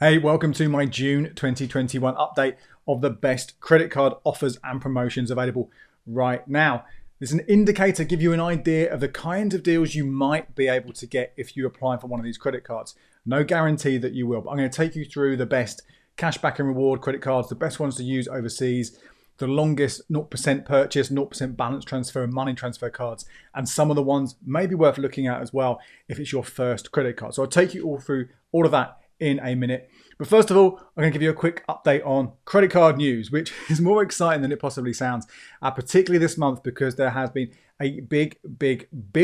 Hey, welcome to my June 2021 update of the best credit card offers and promotions available right now. This is an indicator, give you an idea of the kind of deals you might be able to get if you apply for one of these credit cards. No guarantee that you will, but I'm going to take you through the best cashback and reward credit cards, the best ones to use overseas, the longest 0% purchase, 0% balance transfer and money transfer cards, and some of the ones maybe worth looking at as well if it's your first credit card. So I'll take you all through all of that in a minute. But first of all, I'm going to give you a quick update on credit card news, which is more exciting than it possibly sounds, particularly this month because there has been a big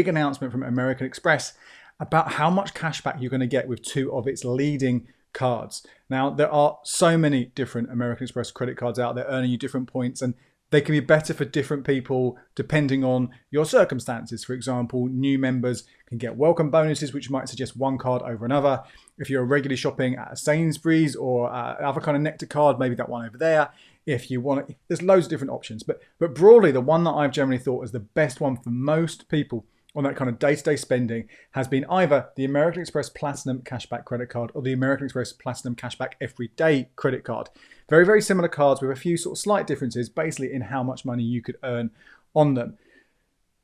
announcement from American Express about how much cashback you're going to get with two of its leading cards. Now, there are so many different American Express credit cards out there earning you different points, and they can be better for different people depending on your circumstances. For example, new members can get welcome bonuses, which might suggest one card over another. If you're regularly shopping at a Sainsbury's or other kind of Nectar card, maybe that one over there. If you want, there's loads of different options. But broadly, the one that I've generally thought is the best one for most people on that kind of day-to-day spending has been either the American Express Platinum Cashback Credit Card or the American Express Platinum Cashback Everyday Credit Card. Very similar cards with a few sort of slight differences basically in how much money you could earn on them.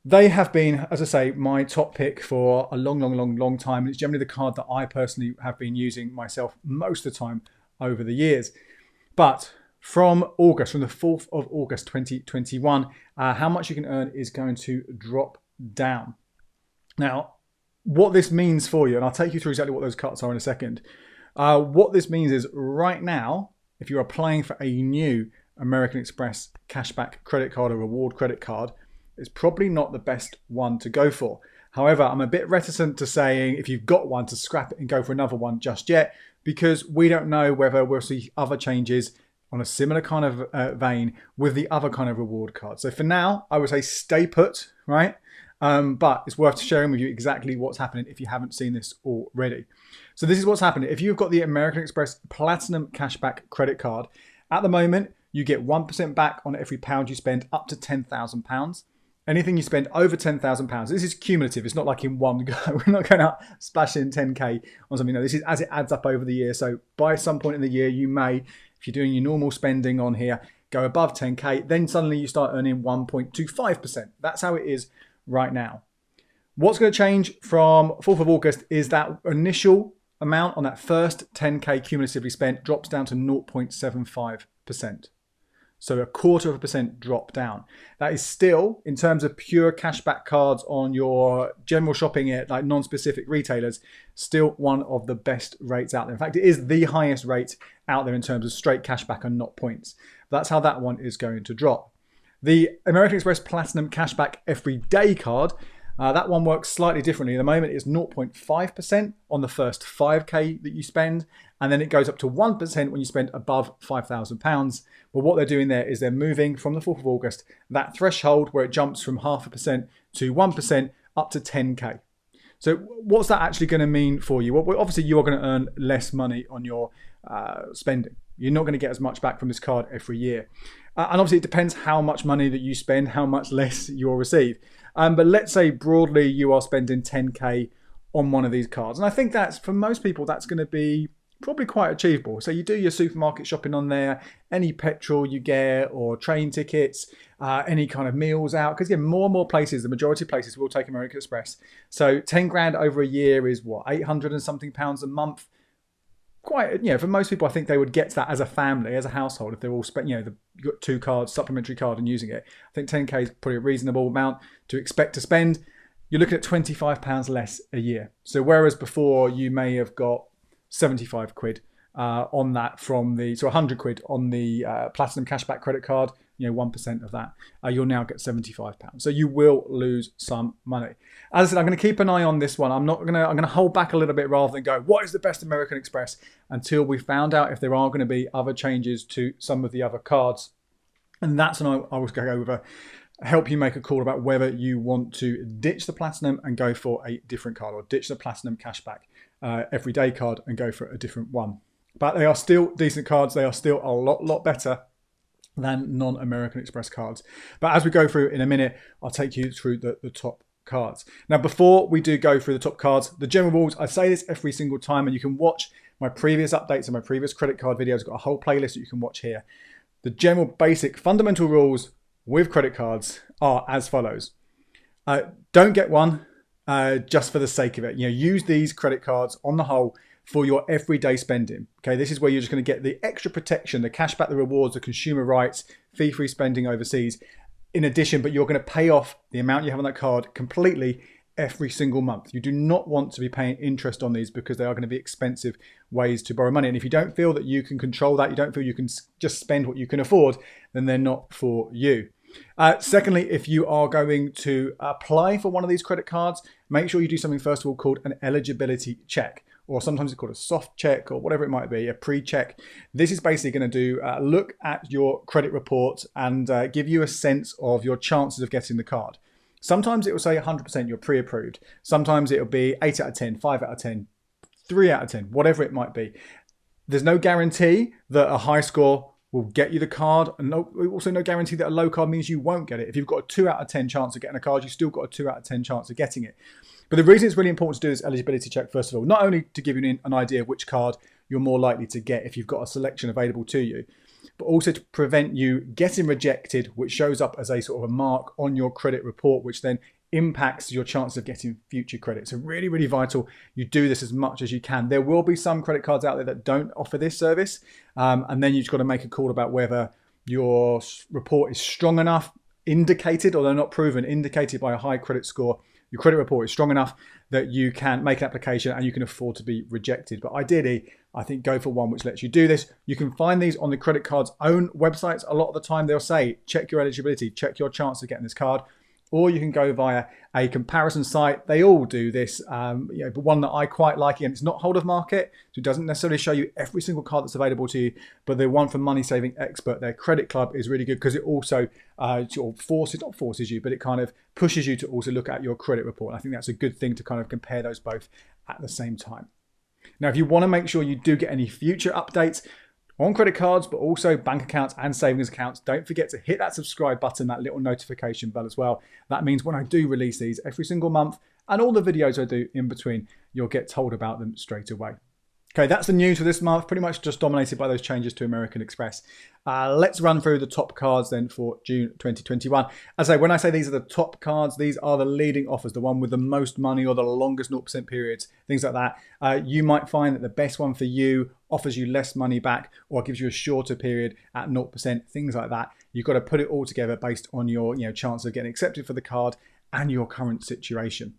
They have been, as I say, my top pick for a long time. It's generally the card that I personally have been using myself most of the time over the years. But from the 4th of August 2021, how much you can earn is going to drop down. Now, what this means for you, and I'll take you through exactly what those cuts are in a second. What this means is right now, if you're applying for a new American Express cashback credit card or reward credit card, it's probably not the best one to go for. However, I'm a bit reticent to saying if you've got one to scrap it and go for another one just yet, because we don't know whether we'll see other changes on a similar kind of vein with the other kind of reward cards. So for now, I would say stay put, right? But it's worth sharing with you exactly what's happening if you haven't seen this already. So this is what's happening. If you've got the American Express Platinum Cashback Credit Card, at the moment, you get 1% back on every pound you spend up to £10,000. Anything you spend over £10,000, this is cumulative. It's not like in one go. We're not going out splashing 10K on something. No, this is as it adds up over the year. So by some point in the year, you may, if you're doing your normal spending on here, go above 10K. Then suddenly you start earning 1.25%. That's how it is right now. What's going to change from 4th of August is that initial amount on that first 10K cumulatively spent drops down to 0.75%. So 0.25% drop down. That is still, in terms of pure cashback cards on your general shopping at like non-specific retailers, still one of the best rates out there. In fact, it is the highest rate out there in terms of straight cashback and not points. That's how that one is going to drop. The American Express Platinum Cashback Everyday Card, that one works slightly differently. At the moment, it's 0.5% on the first 5K that you spend, and then it goes up to 1% when you spend above £5,000. But what they're doing there is they're moving from the 4th of August that threshold where it jumps from 0.5% to 1% up to 10K. So what's that actually going to mean for you? Well, obviously, you are going to earn less money on your spending. You're not going to get as much back from this card every year. And obviously, it depends how much money that you spend, how much less you'll receive. But let's say broadly you are spending 10K on one of these cards. And I think that's, for most people, that's going to be probably quite achievable. So you do your supermarket shopping on there, any petrol you get or train tickets, any kind of meals out. Because again, more and more places, the majority of places will take American Express. So 10 grand over a year is what, 800 and something pounds a month. Quite, for most people, I think they would get to that as a family, as a household, if they're all spent, you've got two cards, supplementary card and using it. I think 10K is probably a reasonable amount to expect to spend. You're looking at £25 less a year. So whereas before you may have got 75 quid on that from the, so 100 quid on the Platinum Cashback credit card, 1% of that, you'll now get £75. So you will lose some money. As I said, I'm going to keep an eye on this one. I'm going to hold back a little bit rather than go, what is the best American Express, until we found out if there are going to be other changes to some of the other cards. And that's when I was going to go over, help you make a call about whether you want to ditch the Platinum and go for a different card, or ditch the Platinum Cashback Everyday card and go for a different one. But they are still decent cards. They are still a lot better than non-American Express cards. But as we go through in a minute, I'll take you through the top cards. Now, before we do go through the top cards, the general rules, I say this every single time, and you can watch my previous updates and my previous credit card videos. I've got a whole playlist that you can watch here. The general basic fundamental rules with credit cards are as follows. Don't get one just for the sake of it. Use these credit cards on the whole for your everyday spending. Okay, this is where you're just going to get the extra protection, the cashback, the rewards, the consumer rights, fee-free spending overseas in addition, but you're going to pay off the amount you have on that card completely every single month. You do not want to be paying interest on these because they are going to be expensive ways to borrow money. And if you don't feel that you can control that, you don't feel you can just spend what you can afford, then they're not for you. Secondly, if you are going to apply for one of these credit cards, make sure you do something first of all called an eligibility check, or sometimes it's called a soft check or whatever it might be, a pre-check. This is basically going to do look at your credit report and give you a sense of your chances of getting the card. Sometimes it will say 100% you're pre-approved. Sometimes it'll be 8 out of 10, 5 out of 10, 3 out of 10, whatever it might be. There's no guarantee that a high score will get you the card, and also no guarantee that a low card means you won't get it. If you've got a 2 out of 10 chance of getting a card, you've still got a 2 out of 10 chance of getting it. But the reason it's really important to do this eligibility check, first of all, not only to give you an idea of which card you're more likely to get if you've got a selection available to you, but also to prevent you getting rejected, which shows up as a sort of a mark on your credit report, which then impacts your chance of getting future credit. So really, really vital you do this as much as you can. There will be some credit cards out there that don't offer this service, and then you've got to make a call about whether your report is strong enough, indicated, although not proven, indicated by a high credit score. Your credit report is strong enough that you can make an application and you can afford to be rejected. But ideally, I think go for one which lets you do this. You can find these on the credit card's own websites. A lot of the time they'll say, check your eligibility, check your chance of getting this card. Or you can go via a comparison site. They all do this, but one that I quite like, and it's not whole of market, so it doesn't necessarily show you every single card that's available to you, but the one from Money Saving Expert, their Credit Club, is really good because it also sort of not forces you, but it kind of pushes you to also look at your credit report. I think that's a good thing to kind of compare those both at the same time. Now, if you want to make sure you do get any future updates on credit cards, but also bank accounts and savings accounts, don't forget to hit that subscribe button, that little notification bell as well. That means when I do release these every single month and all the videos I do in between, you'll get told about them straight away. Okay, that's the news for this month, pretty much just dominated by those changes to American Express. Let's run through the top cards then for June 2021. As I say, when I say these are the top cards, these are the leading offers, the one with the most money or the longest 0% periods, things like that. You might find that the best one for you offers you less money back or gives you a shorter period at 0%, things like that. You've got to put it all together based on your chance of getting accepted for the card and your current situation.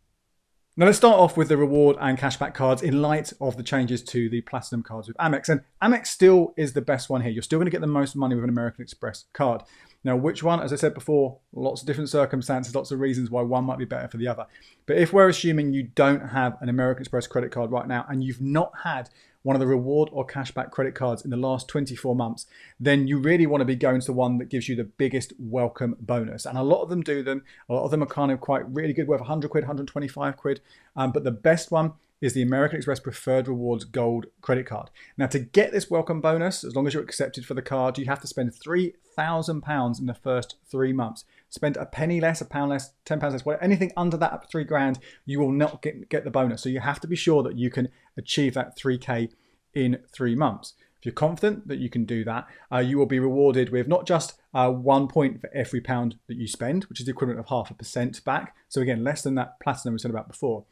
Now let's start off with the reward and cashback cards in light of the changes to the platinum cards with Amex. And Amex still is the best one here. You're still going to get the most money with an American Express card. Now, which one? As I said before, lots of different circumstances, lots of reasons why one might be better for the other. But if we're assuming you don't have an American Express credit card right now and you've not had one of the reward or cashback credit cards in the last 24 months, then you really want to be going to the one that gives you the biggest welcome bonus. And a lot of them do them. A lot of them are kind of quite really good, worth 100 quid, 125 quid. But the best one is the American Express Preferred Rewards Gold credit card. Now, to get this welcome bonus, as long as you're accepted for the card, you have to spend £3,000 in the first 3 months. Spend a penny less, a pound less, £10 less, whatever, anything under that up to £3,000, you will not get the bonus. So you have to be sure that you can achieve that 3K in 3 months. If you're confident that you can do that, you will be rewarded with not just 1 point for every pound that you spend, which is the equivalent of 0.5% back. So again, less than that platinum we said about before.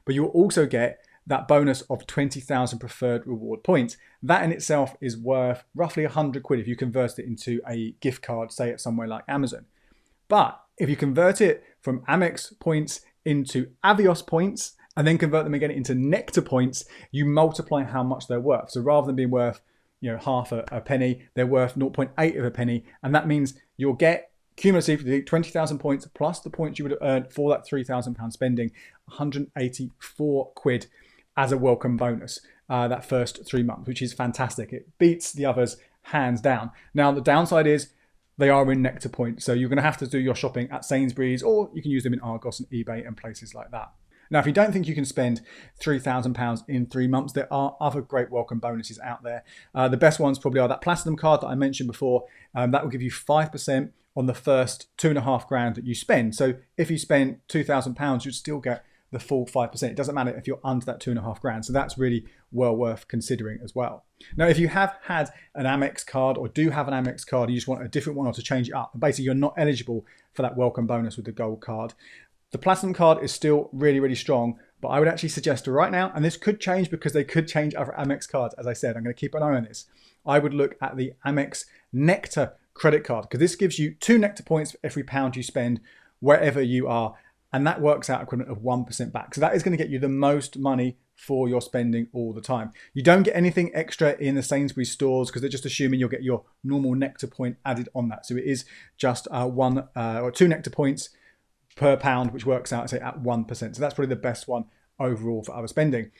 But you will also get that bonus of 20,000 preferred reward points. That in itself is worth roughly 100 quid if you convert it into a gift card, say at somewhere like Amazon. But if you convert it from Amex points into Avios points and then convert them again into Nectar points, you multiply how much they're worth. So rather than being worth half a penny, they're worth 0.8 of a penny. And that means you'll get cumulatively 20,000 points plus the points you would have earned for that £3,000 spending, 184 quid as a welcome bonus that first 3 months, which is fantastic. It beats the others hands down. Now, the downside is they are in Nectar points. So you're going to have to do your shopping at Sainsbury's, or you can use them in Argos and eBay and places like that. Now, if you don't think you can spend £3,000 in 3 months, there are other great welcome bonuses out there. The best ones probably are that Platinum card that I mentioned before. That will give you 5% on the first £2,500 that you spend. So if you spend £2,000, you'd still get the full 5%. It doesn't matter if you're under that 2.5 grand. So that's really well worth considering as well. Now, if you have had an Amex card or do have an Amex card, you just want a different one or to change it up, basically you're not eligible for that welcome bonus with the gold card. The platinum card is still really, really strong, but I would actually suggest right now, and this could change because they could change other Amex cards. As I said, I'm going to keep an eye on this. I would look at the Amex Nectar credit card because this gives you 2 Nectar points for every pound you spend wherever you are. And that works out equivalent of 1% back. So that is going to get you the most money for your spending all the time. You don't get anything extra in the Sainsbury's stores because they're just assuming you'll get your normal Nectar point added on that. So it is just 1 or 2 Nectar points per pound, which works out, say, at 1%. So that's probably the best one overall for other spending.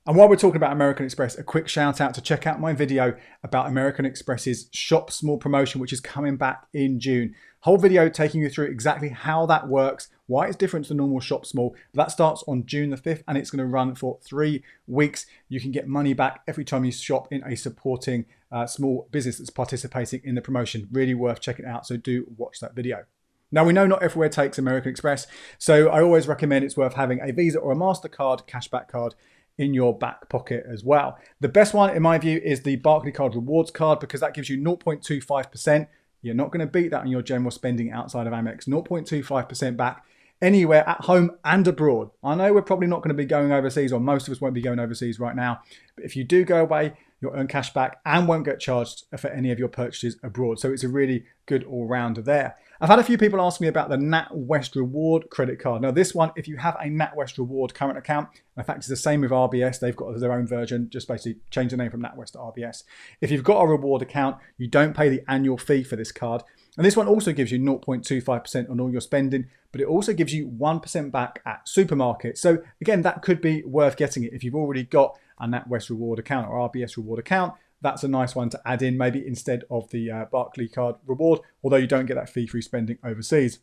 And while we're talking about American Express, a quick shout out to check out my video about American Express's Shop Small promotion, which is coming back in June. Whole video taking you through exactly how that works, why it's different to the normal Shop Small. That starts on June the 5th and it's going to run for 3 weeks. You can get money back every time you shop in a supporting small business that's participating in the promotion. Really worth checking out, so do watch that video. Now, we know not everywhere takes American Express, so I always recommend it's worth having a Visa or a MasterCard cashback card in your back pocket as well. The best one, in my view, is the Barclaycard Rewards card because that gives you 0.25%. You're not going to beat that on your general spending outside of Amex. 0.25% back anywhere at home and abroad. I know we're probably not going to be going overseas, or most of us won't be going overseas right now. But if you do go away, you'll earn cash back and won't get charged for any of your purchases abroad. So it's a really good all-rounder there. I've had a few people ask me about the NatWest Reward credit card. Now this one, if you have a NatWest Reward current account, in fact it's the same with RBS, they've got their own version, just basically change the name from NatWest to RBS. If you've got a reward account, you don't pay the annual fee for this card. And this one also gives you 0.25% on all your spending, but it also gives you 1% back at supermarkets. So again, that could be worth getting it if you've already got a NatWest Reward account or RBS Reward account. That's a nice one to add in, maybe instead of the Barclaycard Reward, although you don't get that fee-free spending overseas.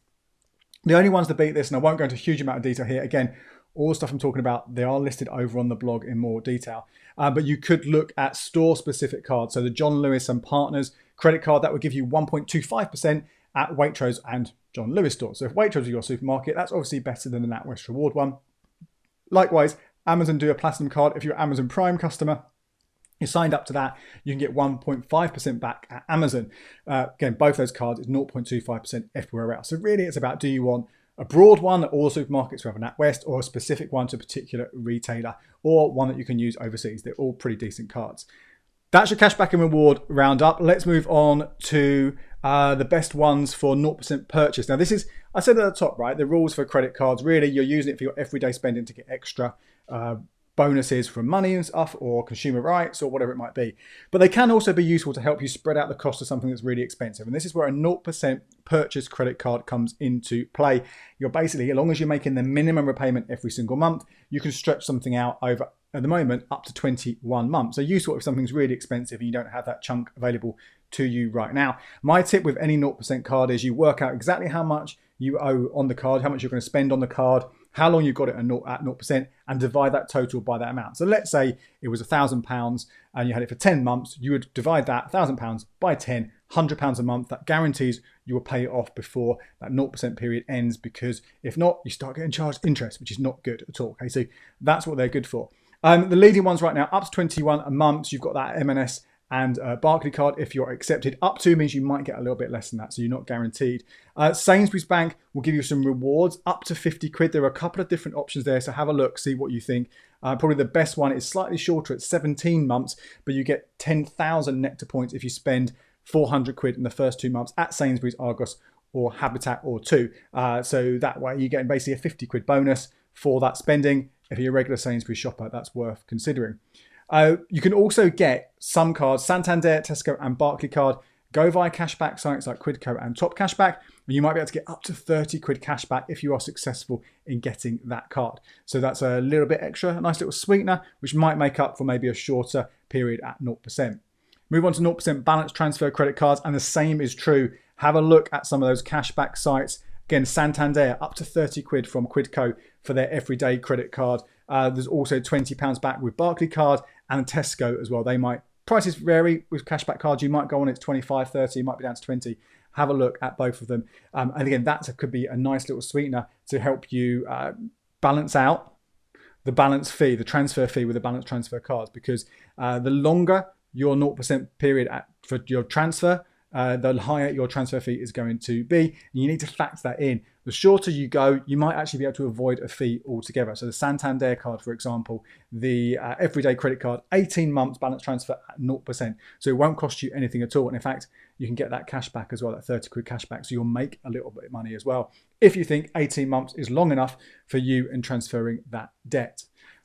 The only ones to beat this, and I won't go into a huge amount of detail here, again, all the stuff I'm talking about, they are listed over on the blog in more detail. But you could look at store-specific cards. So the John Lewis and Partners credit card, that would give you 1.25% at Waitrose and John Lewis stores. So if Waitrose is your supermarket, that's obviously better than the NatWest Reward one. Likewise, Amazon do a Platinum card. If you're an Amazon Prime customer, you're signed up to that, you can get 1.5% back at Amazon. Again, both those cards is 0.25% everywhere else. So really it's about, do you want a broad one that all the supermarkets have a NatWest, or a specific one to a particular retailer, or one that you can use overseas? They're all pretty decent cards. That's your cashback and reward roundup. Let's move on to the best ones for 0% purchase. Now this is, I said at the top, right, the rules for credit cards, really you're using it for your everyday spending to get extra bonuses from money and stuff, or consumer rights, or whatever it might be. But they can also be useful to help you spread out the cost of something that's really expensive. And this is where a 0% purchase credit card comes into play. You're basically, as long as you're making the minimum repayment every single month, you can stretch something out over, at the moment, up to 21 months. So useful if something's really expensive and you don't have that chunk available to you right now. My tip with any 0% card is you work out exactly how much you owe on the card, how much you're going to spend on the card, how long you've got it at 0%, and divide that total by that amount. So let's say it was £1,000 and you had it for 10 months. You would divide that £1,000 by 10, £100 a month. That guarantees you will pay it off before that 0% period ends, because if not, you start getting charged interest, which is not good at all. Okay, so that's what they're good for. The leading ones right now, up to 21 a month, you've got that M&S and Barclaycard. If you're accepted, up to means you might get a little bit less than that, so you're not guaranteed. Sainsbury's Bank will give you some rewards up to 50 quid. There are a couple of different options there, so have a look, see what you think. Probably the best one is slightly shorter at 17 months, but you get 10,000 Nectar points if you spend 400 quid in the first 2 months at Sainsbury's, Argos, or Habitat, or two. So that way you're getting basically a 50 quid bonus for that spending. If you're a regular Sainsbury's shopper, that's worth considering. You can also get some cards, Santander, Tesco and Barclaycard, go via cashback sites like Quidco and Top Cashback, and you might be able to get up to 30 quid cashback if you are successful in getting that card. So that's a little bit extra, a nice little sweetener, which might make up for maybe a shorter period at 0%. Move on to 0% balance transfer credit cards, and the same is true. Have a look at some of those cashback sites. Again, Santander, up to 30 quid from Quidco for their everyday credit card. There's also £20 back with Barclaycard and Tesco as well. They might, prices vary with cashback cards. You might go on, it's 25, 30, might be down to 20. Have a look at both of them. And again, that could be a nice little sweetener to help you balance out the balance fee, the transfer fee with the balance transfer cards, because the longer your 0% period for your transfer, the higher your transfer fee is going to be. And you need to factor that in. The shorter you go, you might actually be able to avoid a fee altogether. So the Santander card, for example, the everyday credit card, 18 months balance transfer at 0%. So it won't cost you anything at all. And in fact, you can get that cash back as well, that 30 quid cash back. So you'll make a little bit of money as well, if you think 18 months is long enough for you in transferring that debt.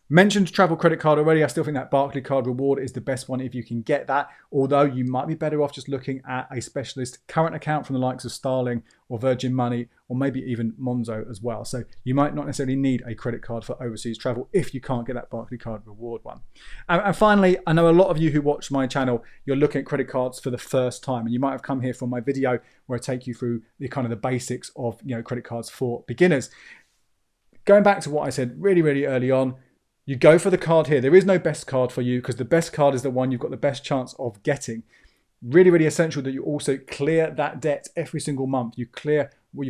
Mentioned travel credit card already. I still think that Barclays card reward is the best one if you can get that, although you might be better off just looking at a specialist current account from the likes of Starling or Virgin Money, or maybe even Monzo as well. So you might not necessarily need a credit card for overseas travel if you can't get that Barclays card reward one. And finally, I know a lot of you who watch my channel, you're looking at credit cards for the first time, and you might have come here from my video where I take you through the kind of the basics of credit cards for beginners. Going back to what I said really early on, you go for the card here. There is no best card for you, because the best card is the one you've got the best chance of getting. Really essential that you also clear that debt every single month. You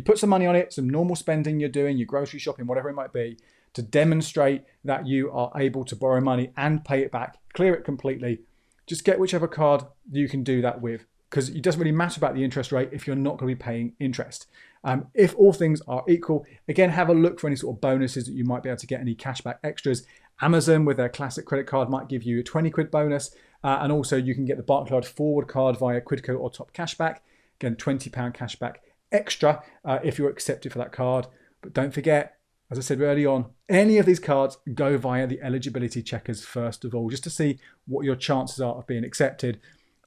put some money on it, some normal spending you're doing, your grocery shopping, whatever it might be, to demonstrate that you are able to borrow money and pay it back, clear it completely. Just get whichever card you can do that with, because it doesn't really matter about the interest rate if you're not going to be paying interest. If all things are equal, again, have a look for any sort of bonuses that you might be able to get, any cashback extras. Amazon with their classic credit card might give you a 20 quid bonus. And also you can get the Barclays forward card via Quidco or Top Cashback. Again, £20 cashback extra if you're accepted for that card. But don't forget, as I said early on, any of these cards go via the eligibility checkers first of all, just to see what your chances are of being accepted.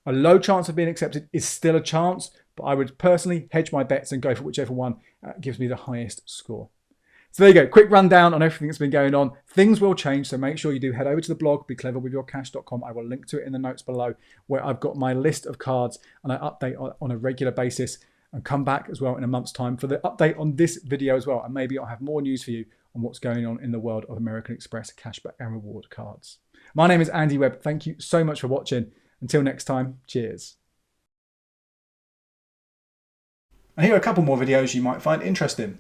A low chance of being accepted is still a chance, but I would personally hedge my bets and go for whichever one gives me the highest score. So there you go, quick rundown on everything that's been going on. Things will change, so make sure you do head over to the blog, becleverwithyourcash.com. I will link to it in the notes below, where I've got my list of cards and I update on a regular basis, and come back as well in a month's time for the update on this video as well. And maybe I'll have more news for you on what's going on in the world of American Express cashback and reward cards. My name is Andy Webb. Thank you so much for watching. Until next time, cheers. And here are a couple more videos you might find interesting.